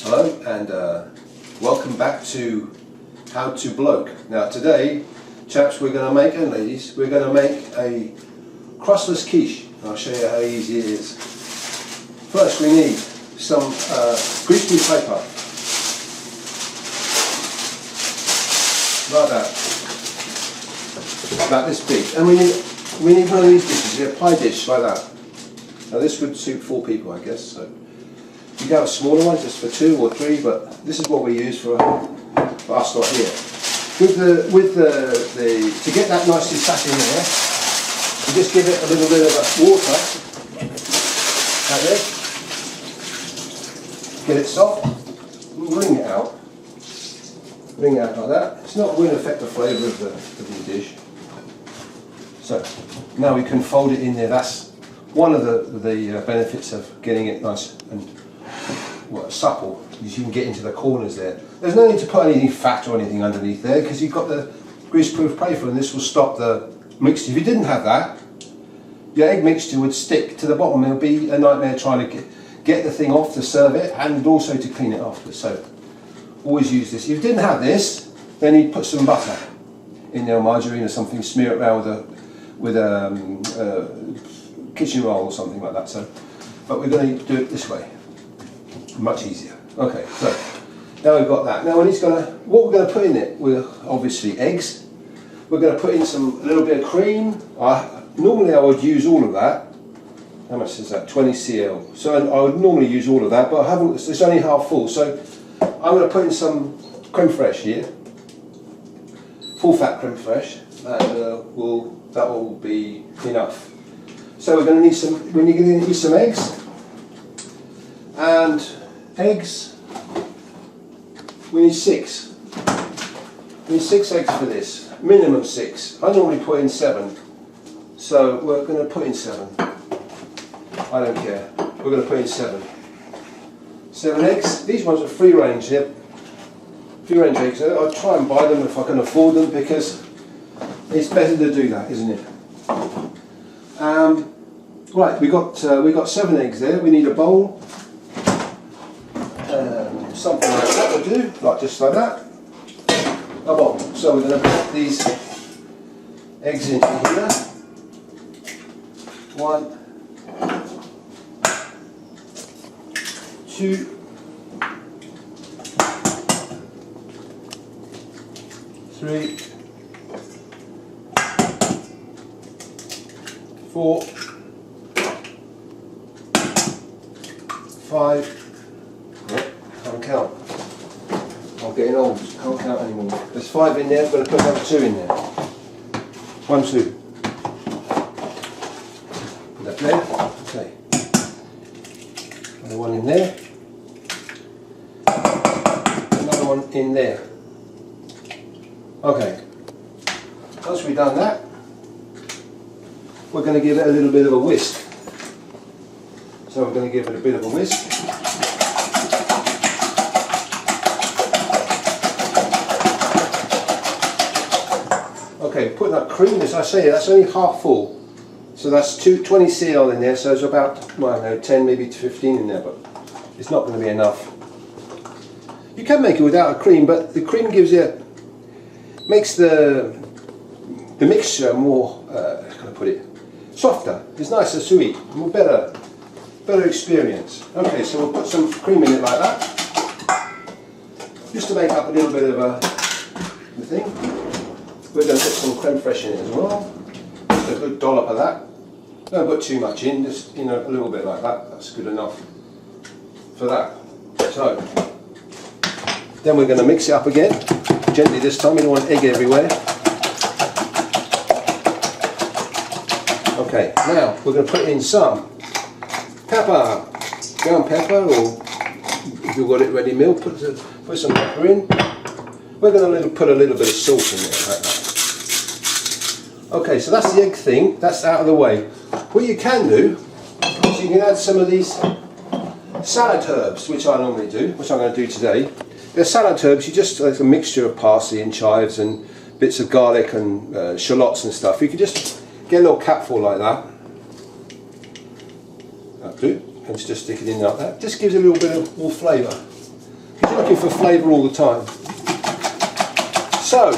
Hello and welcome back to HowToBloke. Now today, chaps, we're going to make, and ladies, we're going to make a crustless quiche. I'll show you how easy it is. First we need some grease paper, like that, about this big, and we need one of these dishes, a pie dish like that. Now this would suit 4 people, I guess. So you can have a smaller one just for 2 or 3, but this is what we use for us lot here. To get that nicely sat in there, you just give it a little bit of water like this. Get it soft, wring it out like that. It's not going to affect the flavour of the dish. So now we can fold it in there. That's one of the benefits of getting it nice and supple, is you can get into the corners there. There's no need to put anything fat or anything underneath there because you've got the grease-proof paper, and this will stop the mixture. If you didn't have that, your egg mixture would stick to the bottom. It would be a nightmare trying to get the thing off to serve it and also to clean it after. So always use this. If you didn't have this, then you'd put some butter in there, or margarine or something, smear it around with a kitchen roll or something like that. So, but we're going to do it this way. Much easier. Okay, so now we've got that. Now what we're going to put in it, we're obviously eggs. We're going to put in a little bit of cream. Normally I would use all of that. How much is that? 20 cl. So I would normally use all of that, but I haven't. It's only half full. So I'm going to put in some creme fraiche here, full fat creme fraiche. That will be enough. So we're going to need some. We're going to need some eggs. And eggs, we need 6. We need 6 eggs for this, minimum 6. I normally put in 7, so we're going to put in 7. I don't care. We're going to put in 7. 7 eggs. These ones are free range here. Free range eggs. I'll try and buy them if I can afford them, because it's better to do that, isn't it? Right, we got 7 eggs there. We need a bowl. Something like that will do, just like that. A bowl. So we're going to put these eggs into here. 1, 2, 3, 4, 5. Can't count. I'm getting old. Can't count anymore. There's 5 in there. I'm going to put another 2 in there. 1, 2. Put that there. Okay. Another one in there. Another one in there. Okay. Once we've done that, we're going to give it a little bit of a whisk. So we're going to give it a bit of a whisk. Okay, put that cream, as I say, that's only half full. So that's 20 cl in there, so there's about, well, I don't know, 10, maybe 15 in there, but it's not going to be enough. You can make it without a cream, but the cream makes the mixture more, how can I put it, softer. It's nicer, sweet, more better experience. Okay, so we'll put some cream in it like that, just to make up a little bit of the thing. We're going to put some creme fraiche in it as well. Just a good dollop of that. Don't put too much in, just a little bit like that. That's good enough for that. So then we're going to mix it up again, gently this time. We don't want egg everywhere. Okay, now we're going to put in some pepper, ground pepper, or if you've got it ready milled, put some pepper in. We're going to put a little bit of salt in there like that. Okay, so that's the egg thing, that's out of the way. What you can do is you can add some of these salad herbs, which I normally do, which I'm going to do today. They're salad herbs, like a mixture of parsley and chives and bits of garlic and shallots and stuff. You can just get a little capful like that. That'll do. And just stick it in like that. Just gives a little bit of more flavour. looking for flavour all the time. So,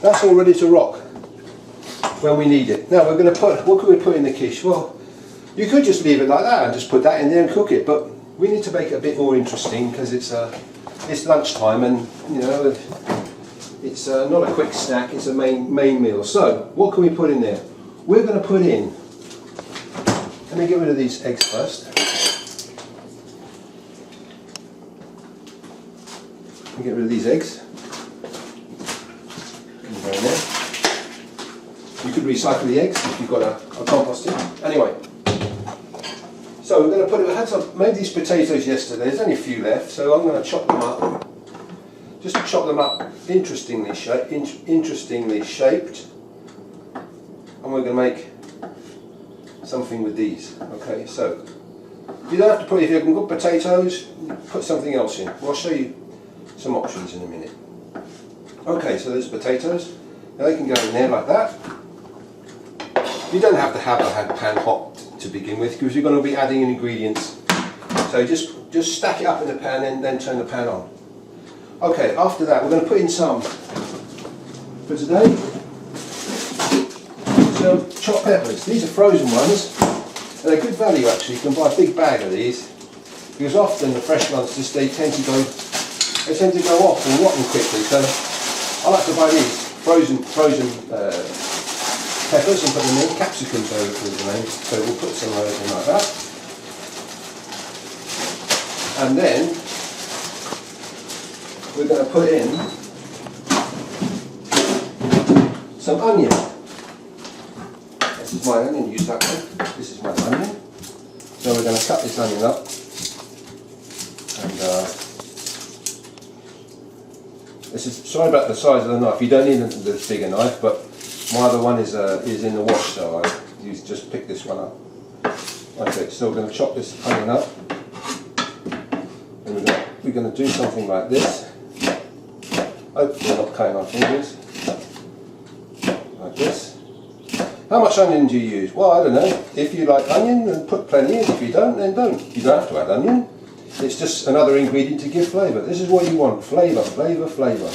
that's all ready to rock when we need it. Now we're going to put, what can we put in the quiche? Well, you could just leave it like that and just put that in there and cook it, but we need to make it a bit more interesting because it's lunchtime, and you know it's not a quick snack, it's a main meal. So what can we put in there? We're going to put in, let me get rid of these eggs first. Get rid of these eggs. Go in there. You could recycle the eggs if you've got a composting. Anyway, so we're going to put it. I made these potatoes yesterday. There's only a few left, so I'm going to chop them up. Just to chop them up interestingly shaped, and we're going to make something with these. Okay, so you don't have to put. If you can cook potatoes, put something else in. I'll show you some options in a minute. Okay, so there's potatoes. Now they can go in there like that. You don't have to have a pan hot to begin with because you're going to be adding ingredients. So just stack it up in the pan and then turn the pan on. Okay, after that we're going to put in some, for today, some chopped peppers. These are frozen ones. And they're good value actually. You can buy a big bag of these because often the fresh ones they tend to go off and rotten quickly, so I like to buy these frozen peppers and put them in. Capsicums are the name, so we'll put some of those in like that. And then we're going to put in some onion. This is my onion, use that one. This is my onion. So we're going to cut this onion up and this is, sorry about the size of the knife, you don't need the bigger knife, but my other one is in the wash, so I just pick this one up. Okay, so we're going to chop this onion up, and we're going to do something like this. Hopefully not cutting our fingers, like this. How much onion do you use? Well, I don't know. If you like onion, then put plenty in. If you don't, then don't. You don't have to add onion. It's just another ingredient to give flavour. This is what you want, flavour, flavour, flavour.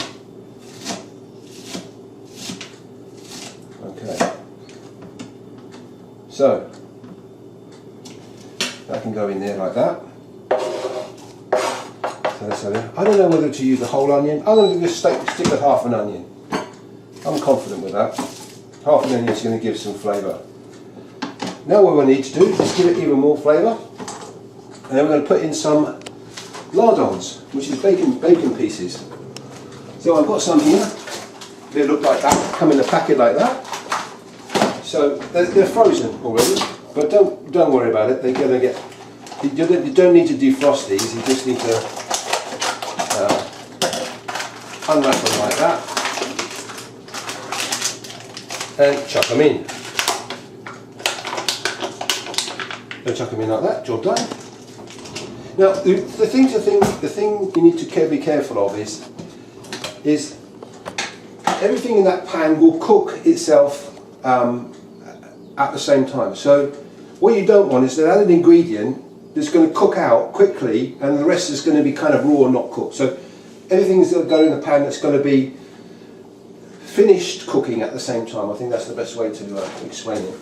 Okay. So, that can go in there like that. So that's how I don't know whether to use the whole onion. I'm going to just stick with half an onion. I'm confident with that. Half an onion is going to give some flavour. Now what we need to do is give it even more flavour. And then we're going to put in some lardons, which is bacon pieces. So I've got some here. They look like that, come in a packet like that. So they're frozen already, but don't worry about it. They're going to get. You don't need to defrost these. You just need to unwrap them like that and chuck them in. Don't chuck them in like that. Job done. Now, the thing you need to be careful of is everything in that pan will cook itself at the same time. So what you don't want is to add an ingredient that's going to cook out quickly and the rest is going to be kind of raw and not cooked. So everything's going to go in the pan that's going to be finished cooking at the same time. I think that's the best way to explain it.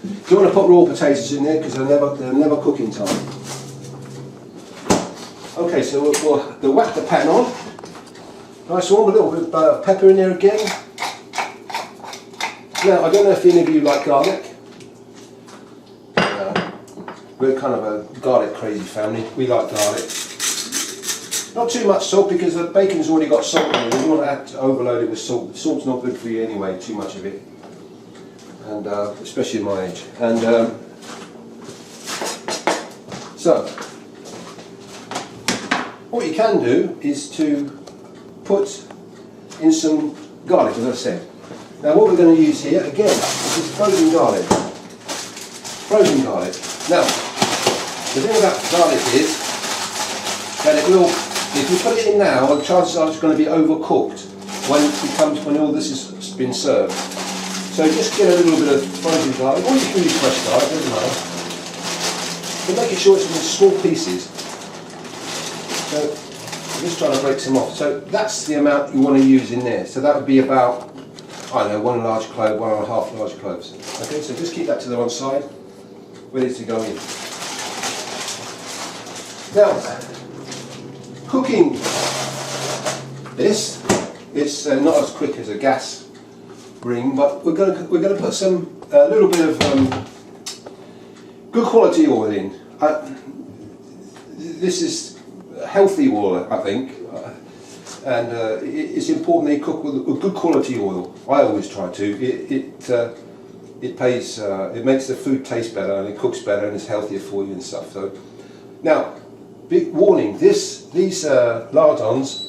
You don't want to put raw potatoes in there because they'll never cook in time. Okay, so we'll whack the pan on. Nice warm, a little bit of pepper in there again. Now, I don't know if any of you like garlic. We're kind of a garlic crazy family. We like garlic. Not too much salt because the bacon's already got salt in it. We don't want to overload it with salt. Salt's not good for you anyway, too much of it. And especially at my age. And so, what you can do is to put in some garlic, as I said. Now what we're going to use here, again, this is frozen garlic. Frozen garlic. Now, the thing about garlic is that it will, if you put it in now, the chances are it's going to be overcooked when all this has been served. So just get a little bit of frozen garlic, or you can use fresh garlic, doesn't matter. But making sure it's in small pieces. So I'm just trying to break some off. So that's the amount you want to use in there. So that would be about, I don't know, 1 large clove, 1.5 large cloves. Okay, so just keep that to the one side, ready to go in. Now, cooking this, it's not as quick as a gas ring, but we're going to put a little bit of good quality oil in. This is healthy oil, I think, and it's important they cook with good quality oil. I always try to. It makes the food taste better, and it cooks better, and it's healthier for you and stuff. So now, big warning: these lardons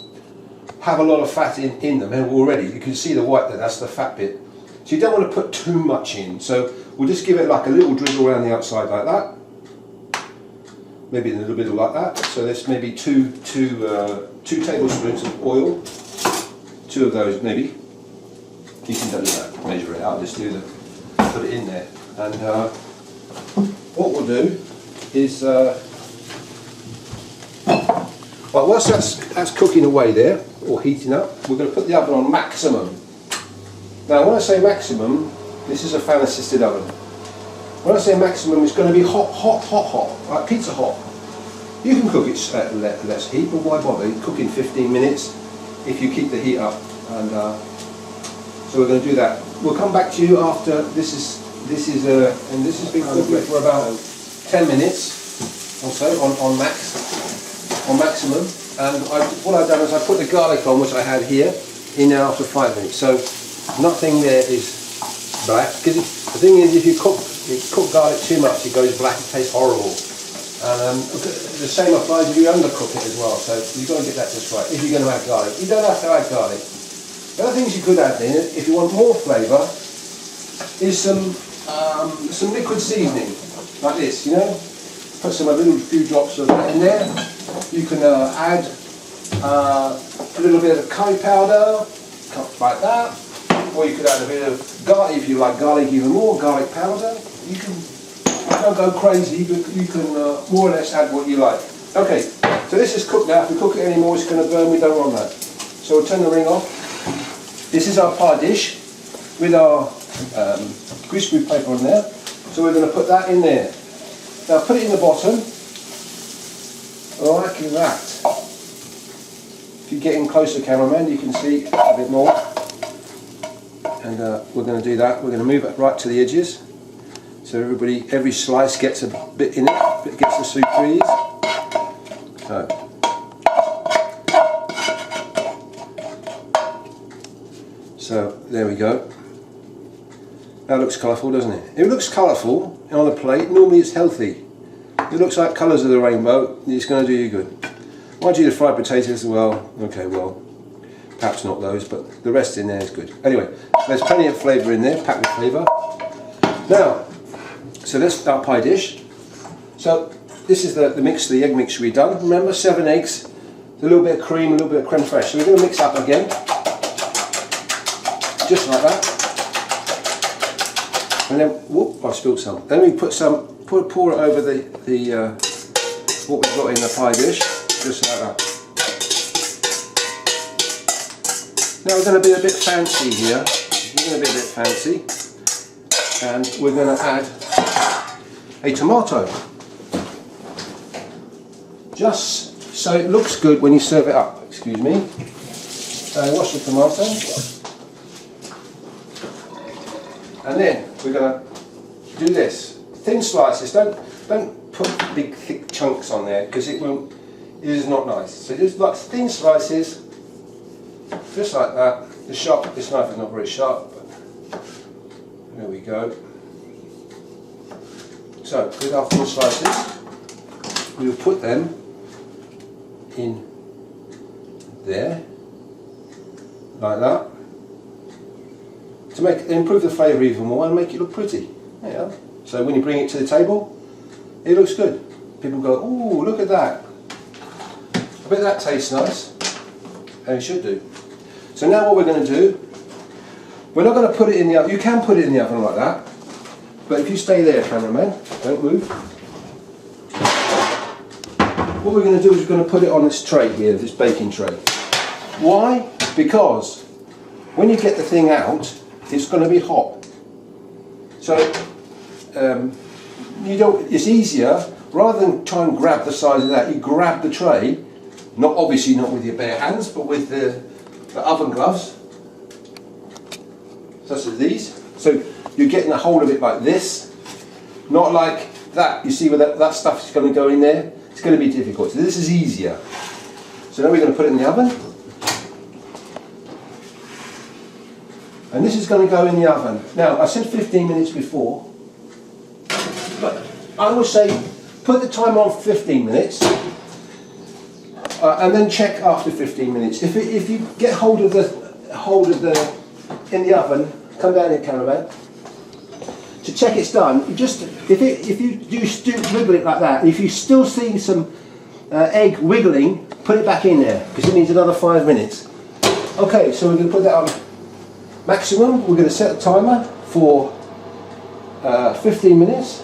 have a lot of fat in them, and already you can see the white there. That's the fat bit. So you don't want to put too much in. So we'll just give it like a little drizzle around the outside like that. Maybe a little bit like that. So there's maybe two tablespoons of oil. 2 of those maybe. You can do that. Measure it out. Just put it in there. And what we'll do is, well, whilst that's cooking away there or heating up, we're going to put the oven on maximum. Now, when I say maximum, this is a fan assisted oven. When I say maximum, it's going to be hot, like pizza hot. You can cook it at less heat, but why bother? You cook in 15 minutes if you keep the heat up. And so we're going to do that. We'll come back to you after this has been cooking for about 10 minutes or so on maximum. And what I've done is I put the garlic on, which I had here, in there after 5 minutes. So nothing there is black, because the thing is, if you cook garlic too much, it goes black. It tastes horrible. And the same applies if you undercook it as well. So you've got to get that just right. If you're going to add garlic, you don't have to add garlic. The other things you could add in, if you want more flavour, is some liquid seasoning like this. You know, put a few drops of that in there. You can add a little bit of curry powder, like that. Or you could add a bit of garlic, if you like garlic even more, garlic powder. You can, don't go crazy, but you can more or less add what you like. Okay, so this is cooked now. If we cook it anymore, it's going to burn. We don't want that. So we'll turn the ring off. This is our pie dish with our greaseproof paper on there. So we're going to put that in there. Now put it in the bottom, like that. If you get in closer, cameraman, you can see a bit more. And we're going to do that. We're going to move it right to the edges, so every slice gets a bit in it, gets the surprise. So there we go. That looks colourful, doesn't it? If it looks colourful on a plate, normally it's healthy. It looks like colours of the rainbow. It's going to do you good. Mind you, the fried potatoes as well. Okay, well, perhaps not those, but the rest in there is good. Anyway, there's plenty of flavour in there, packed with flavour. Now, so that's our pie dish. So this is the mix, the egg mixture we've done. Remember, 7 eggs, a little bit of cream, a little bit of creme fraiche. So we're going to mix up again, just like that. And then, whoop, I spilled some. Then we put pour it over the what we've got in the pie dish, just like that. Now we're going to be a bit fancy here. We're going to be a bit fancy, and we're going to add a tomato, just so it looks good when you serve it up. Excuse me. Wash the tomato, and then we're going to do this. Thin slices. Don't put big thick chunks on there, because it is not nice. So just like thin slices. Just like that. This knife is not very sharp, but there we go. So with our thin slices, we will put them in there, like that, to improve the flavour even more and make it look pretty. There you are. So when you bring it to the table, it looks good. People go, "Ooh, look at that! I bet that tastes nice," and it should do. So now what we're going to do, we're not going to put it in the oven. You can put it in the oven like that, but if you stay there, cameraman, don't move. what we're going to do is we're going to put it on this tray here, this baking tray. Why? Because when you get the thing out, it's going to be hot. So it's easier, rather than try and grab the size of that, you grab the tray, obviously not with your bare hands, but with the oven gloves, such as these. So you're getting a hold of it like this, not like that. You see where that stuff is going to go in there? It's going to be difficult. So this is easier. So now we're going to put it in the oven. And this is going to go in the oven. Now, I said 15 minutes before, but I would say put the time on 15 minutes and then check after 15 minutes. If you get hold of the in the oven, come down here, cameraman, to check it's done. You just if you do wiggle it like that, if you still see some egg wiggling, put it back in there because it needs another 5 minutes. Okay, so we're going to put that on maximum. We're going to set the timer for 15 minutes.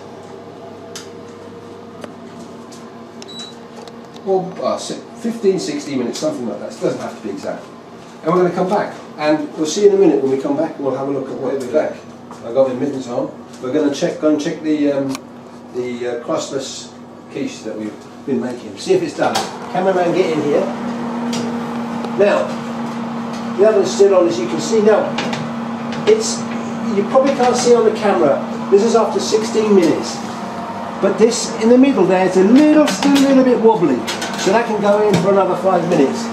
Or 15, 16 minutes, something like that. It doesn't have to be exact. And we're going to come back. And we'll see in a minute when we come back and we'll have a look at what we're back. I've got my mittens on. We're going to go and check the crustless quiche that we've been making. See if it's done. Cameraman, get in here. Now, the oven's still on, as you can see. Now, you probably can't see on the camera, this is after 16 minutes. But this, in the middle there, it's still a little bit wobbly. So that can go in for another 5 minutes.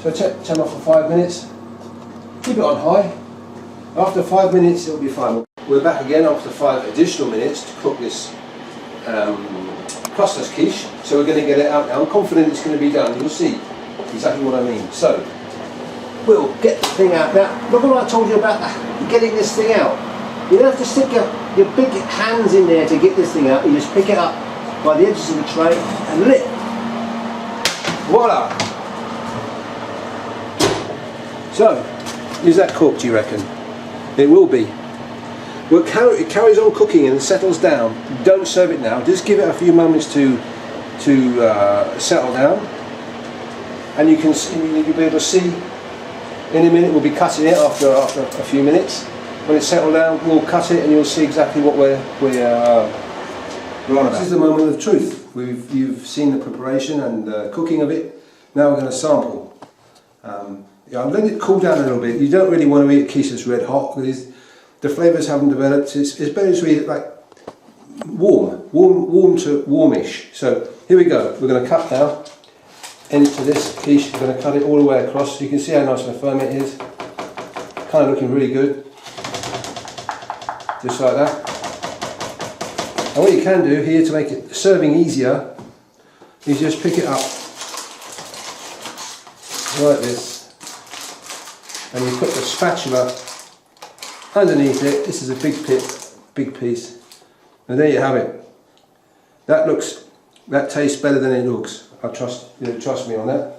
So turn off for 5 minutes. Keep it on high. After 5 minutes, it'll be fine. We're back again after 5 additional minutes to cook this crustless quiche. So we're going to get it out now. I'm confident it's going to be done. You'll see exactly what I mean. So we'll get the thing out. Now, look what I told you about getting this thing out. You don't have to stick your big hands in there to get this thing out. You just pick it up by the edges of the tray and lift. Voila! So, is that cooked, do you reckon? It will be. Well, it carries on cooking and settles down. Don't serve it now. Just give it a few moments to settle down. And you'll be able to see in a minute. We'll be cutting it after a few minutes. When it's settled down, we'll cut it and you'll see exactly what we're on about. This is the moment of truth. You've seen the preparation and cooking of it. Now we're going to sample. I'll let it cool down a little bit. You don't really want to eat quiche that's red hot because the flavours haven't developed. It's better to eat it like warm to warmish. So here we go. We're going to cut now into this quiche. We're going to cut it all the way across. So you can see how nice and firm it is. Kind of looking really good. Just like that. And what you can do here to make it serving easier is just pick it up like this. And you put the spatula underneath it. This is a big piece, and there you have it. That tastes better than it looks. I trust me on that.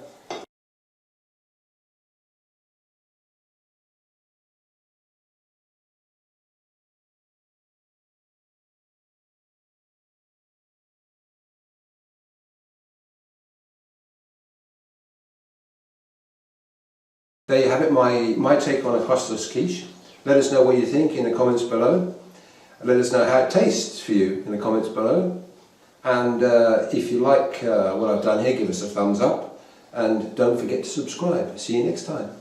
There you have it, my take on a crustless quiche. Let us know what you think in the comments below. Let us know how it tastes for you in the comments below. And if you like what I've done here, give us a thumbs up. And don't forget to subscribe. See you next time.